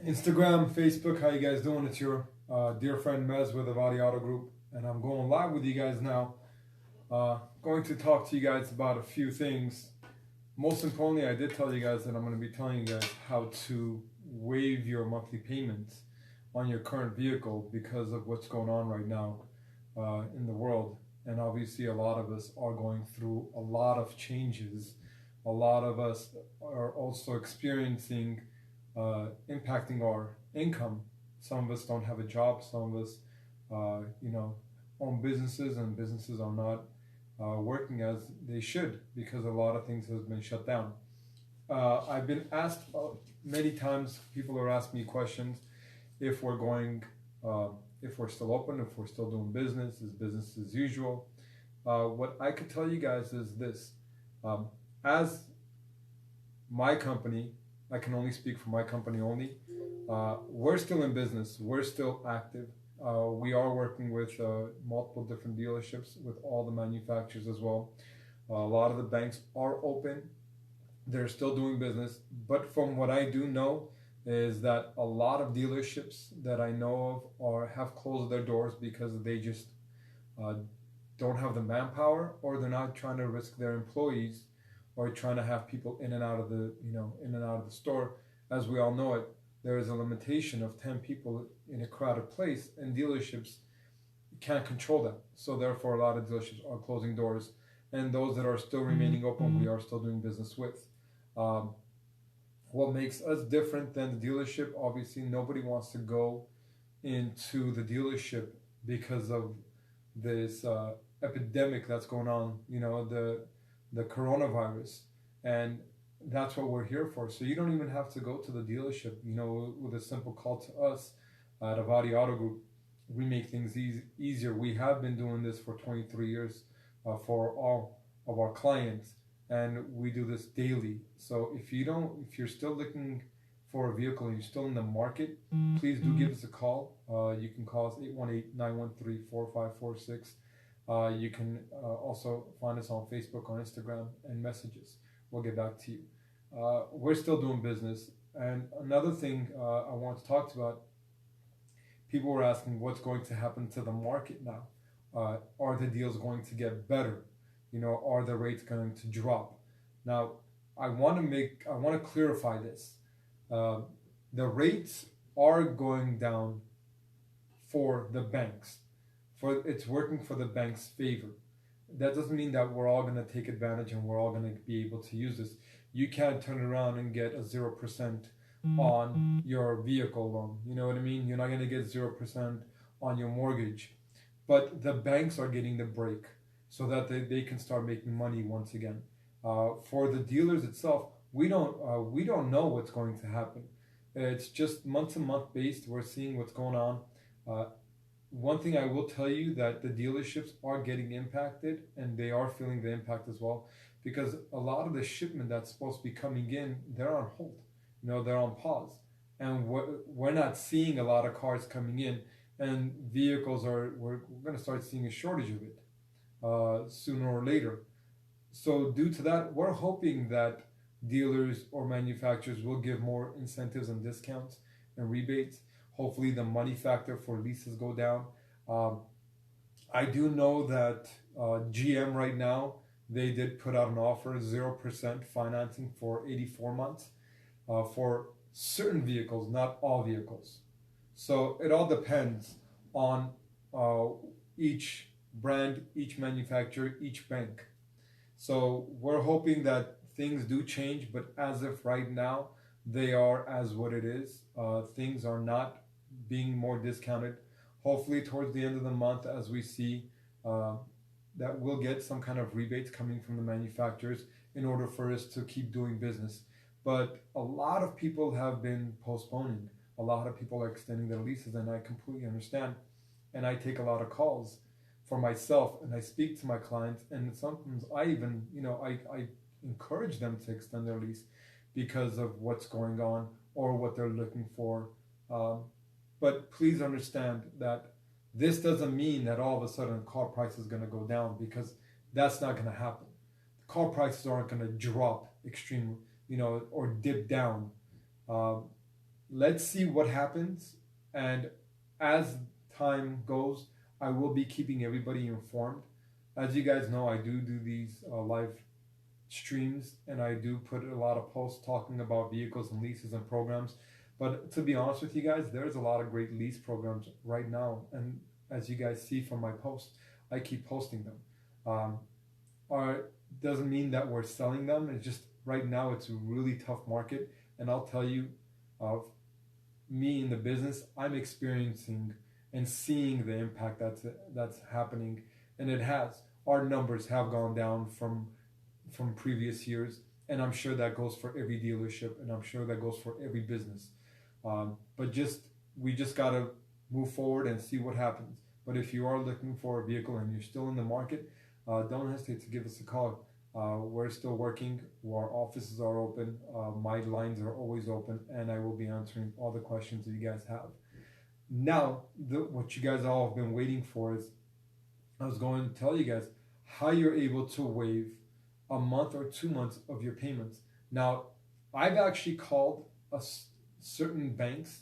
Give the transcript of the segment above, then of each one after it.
Instagram, Facebook. How you guys doing? It's your dear friend Mez with the Avadi Auto Group, and I'm going live with you guys now. Going to talk to you guys about a few things. Most importantly, I did tell you guys that I'm going to be telling you guys how to waive your monthly payments on your current vehicle because of what's going on right now in the world. And obviously, a lot of us are going through a lot of changes. A lot of us are also experiencing impacting our income. Some of us don't have a job. Some of us, own businesses, and businesses are not working as they should because a lot of things have been shut down. I've been asked many times. People are asking me questions if we're going, if we're still open, if we're still doing business, is business as usual. What I could tell you guys is this: as my company, I can only speak for my company only. We're still in business. We're still active. We are working with multiple different dealerships with all the manufacturers as well. A lot of the banks are open. They're still doing business. But from what I do know is that a lot of dealerships that I know of have closed their doors because they just don't have the manpower, or they're not trying to risk their employees, or trying to have people in and out of the store. As we all know it, there is a limitation of 10 people in a crowded place, and dealerships can't control that. So therefore, a lot of dealerships are closing doors, and those that are still remaining open, we are still doing business with. What makes us different than the dealership? Obviously, nobody wants to go into the dealership because of this epidemic that's going on. The coronavirus, and that's what we're here for. So you don't even have to go to the dealership. With a simple call to us at Avadi Auto Group, we make things easier. We have been doing this for 23 years for all of our clients, and we do this daily. So if you're still looking for a vehicle and you're still in the market, please do give us a call. You can call us 818-913-4546. You can also find us on Facebook, on Instagram, and messages. We'll get back to you. We're still doing business. And another thing I want to talk about, people were asking what's going to happen to the market now. Are the deals going to get better? Are the rates going to drop? Now, I want to clarify this. The rates are going down for the banks. It's working for the bank's favor. That doesn't mean that we're all going to take advantage and we're all going to be able to use this. You can't turn around and get a 0% on your vehicle loan. You know what I mean? You're not going to get 0% on your mortgage. But the banks are getting the break so that they can start making money once again. For the dealers itself, we don't know what's going to happen. It's just month to month based. We're seeing what's going on. One thing I will tell you, that the dealerships are getting impacted, and they are feeling the impact as well, because a lot of the shipment that's supposed to be coming in, they're on hold. They're on pause, and we're not seeing a lot of cars coming in, and vehicles we're going to start seeing a shortage of it sooner or later. So due to that, we're hoping that dealers or manufacturers will give more incentives and discounts and rebates. Hopefully the money factor for leases go down. I do know that GM right now, they did put out an offer, 0% financing for 84 months for certain vehicles, not all vehicles. So it all depends on each brand, each manufacturer, each bank. So we're hoping that things do change, but as of right now, they are as what it is. Things are not being more discounted. Hopefully towards the end of the month, as we see that we'll get some kind of rebates coming from the manufacturers in order for us to keep doing business. But a lot of people have been postponing. A lot of people are extending their leases, and I completely understand. And I take a lot of calls for myself, and I speak to my clients, and sometimes I even, I encourage them to extend their lease because of what's going on or what they're looking for. But please understand that this doesn't mean that all of a sudden car price is going to go down, because that's not going to happen. Car prices aren't going to drop extremely, or dip down. let's see what happens. And as time goes, I will be keeping everybody informed. As you guys know, I do these live streams, and I do put a lot of posts talking about vehicles and leases and programs. But to be honest with you guys, there's a lot of great lease programs right now, and as you guys see from my posts, I keep posting them. Um, are Doesn't mean that we're selling them. It's just right now it's a really tough market, and I'll tell you, of me in the business, I'm experiencing and seeing the impact that's happening, and it has. Our numbers have gone down from previous years, and I'm sure that goes for every dealership, and I'm sure that goes for every business. But we just gotta move forward and see what happens. But if you are looking for a vehicle and you're still in the market, don't hesitate to give us a call. We're still working. Our offices are open. My lines are always open, and I will be answering all the questions that you guys have. Now, what you guys all have been waiting for is I was going to tell you guys how you're able to waive a month or 2 months of your payments. Now, I've actually called certain banks,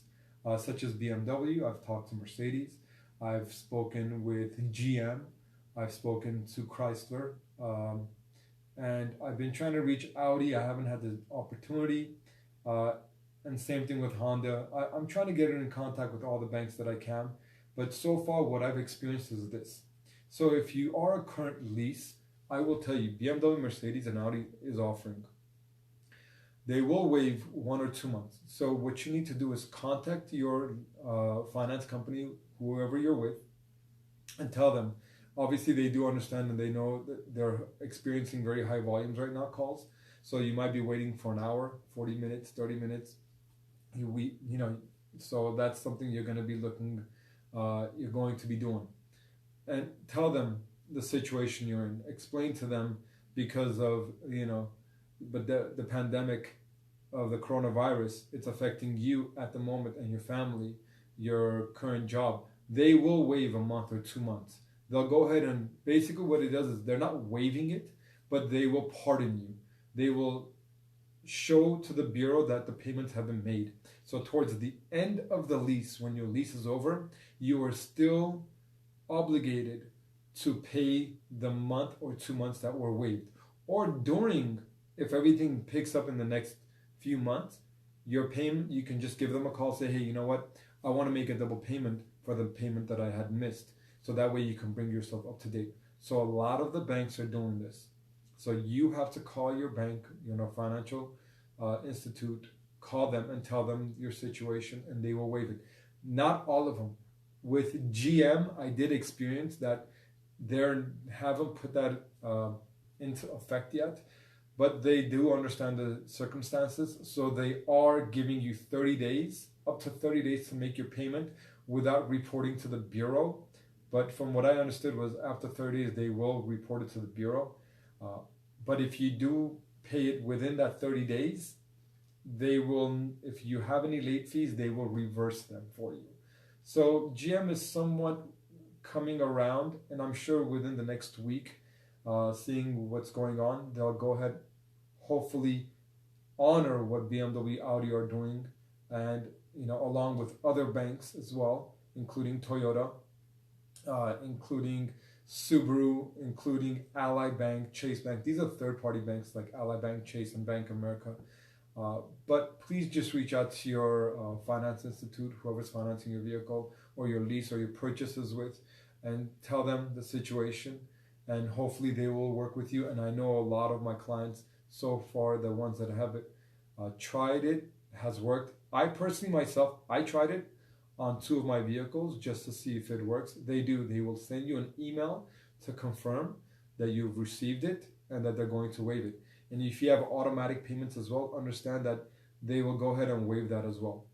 such as BMW. I've talked to Mercedes. I've spoken with GM. I've spoken to Chrysler. And I've been trying to reach Audi. I haven't had the opportunity. And same thing with Honda. I'm trying to get in contact with all the banks that I can. But so far, what I've experienced is this. So if you are a current lease, I will tell you, BMW, Mercedes, and Audi is offering. They will waive 1 or 2 months. So what you need to do is contact your finance company, whoever you're with, and tell them. Obviously, they do understand and they know that they're experiencing very high volumes right now, calls. So you might be waiting for an hour, 40 minutes, 30 minutes. So that's something you're going to be you're going to be doing. And tell them the situation you're in. Explain to them because of, but the pandemic of the coronavirus, it's affecting you at the moment and your family, your current job. They will waive a month or 2 months. They'll go ahead and basically what it does is they're not waiving it, but they will pardon you. They will show to the bureau that the payments have been made. So towards the end of the lease, when your lease is over, you are still obligated to pay the month or 2 months that were waived. Or during, if everything picks up in the next few months, your payment, you can just give them a call, say, hey, you know what? I want to make a double payment for the payment that I had missed. So that way you can bring yourself up to date. So a lot of the banks are doing this. So you have to call your bank, financial institute, call them and tell them your situation, and they will waive it. Not all of them. With GM, I did experience that they haven't put that into effect yet, but they do understand the circumstances. So they are giving you 30 days, up to 30 days to make your payment without reporting to the bureau. But from what I understood was after 30 days, they will report it to the bureau. But if you do pay it within that 30 days, they will, if you have any late fees, they will reverse them for you. So GM is somewhat coming around, and I'm sure within the next week, seeing what's going on, they'll go ahead, hopefully honor what BMW, Audi are doing, and along with other banks as well, including Toyota, including Subaru, including Ally Bank, Chase Bank. These are third-party banks like Ally Bank, Chase, and Bank of America. But please just reach out to your finance institute, whoever's financing your vehicle or your lease or your purchases with, and tell them the situation, and hopefully they will work with you. And I know a lot of my clients so far, the ones that have tried it, has worked. I personally myself, I tried it on 2 of my vehicles just to see if it works. They will send you an email to confirm that you've received it and that they're going to waive it. And if you have automatic payments as well, understand that they will go ahead and waive that as well.